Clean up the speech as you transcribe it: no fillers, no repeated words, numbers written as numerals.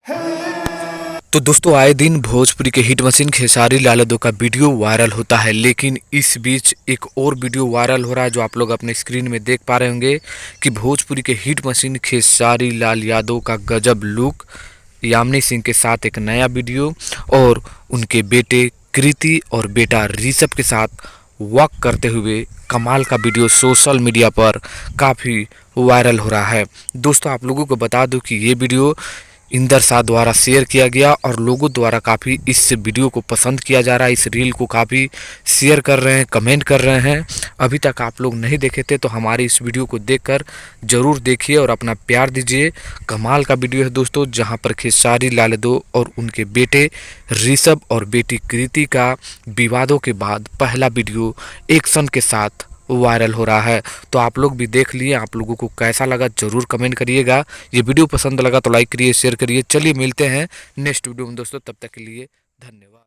तो दोस्तों आए दिन भोजपुरी के हिट मशीन खेसारी लाल यादव का वीडियो वायरल होता है, लेकिन इस बीच एक और वीडियो वायरल हो रहा है जो आप लोग अपने स्क्रीन में देख पा रहे होंगे कि भोजपुरी के हिट मशीन खेसारी लाल यादव का गजब लुक, यामिनी सिंह के साथ एक नया वीडियो और उनके बेटे कृति और बेटा ऋषभ के साथ वॉक करते हुए कमाल का वीडियो सोशल मीडिया पर काफ़ी वायरल हो रहा है। दोस्तों आप लोगों को बता दूं कि ये वीडियो इंदर शाह द्वारा शेयर किया गया और लोगों द्वारा काफ़ी इस वीडियो को पसंद किया जा रहा है। इस रील को काफ़ी शेयर कर रहे हैं, कमेंट कर रहे हैं। अभी तक आप लोग नहीं देखे थे तो हमारी इस वीडियो को देखकर ज़रूर देखिए और अपना प्यार दीजिए। कमाल का वीडियो है दोस्तों, जहां पर खेसारी लाल यादव और उनके बेटे ऋषभ और बेटी कृति का विवादों के बाद पहला वीडियो एक्शन के साथ वायरल हो रहा है। तो आप लोग भी देख लिए, आप लोगों को कैसा लगा जरूर कमेंट करिएगा। ये वीडियो पसंद लगा तो लाइक करिए, शेयर करिए। चलिए मिलते हैं नेक्स्ट वीडियो में दोस्तों, तब तक के लिए धन्यवाद।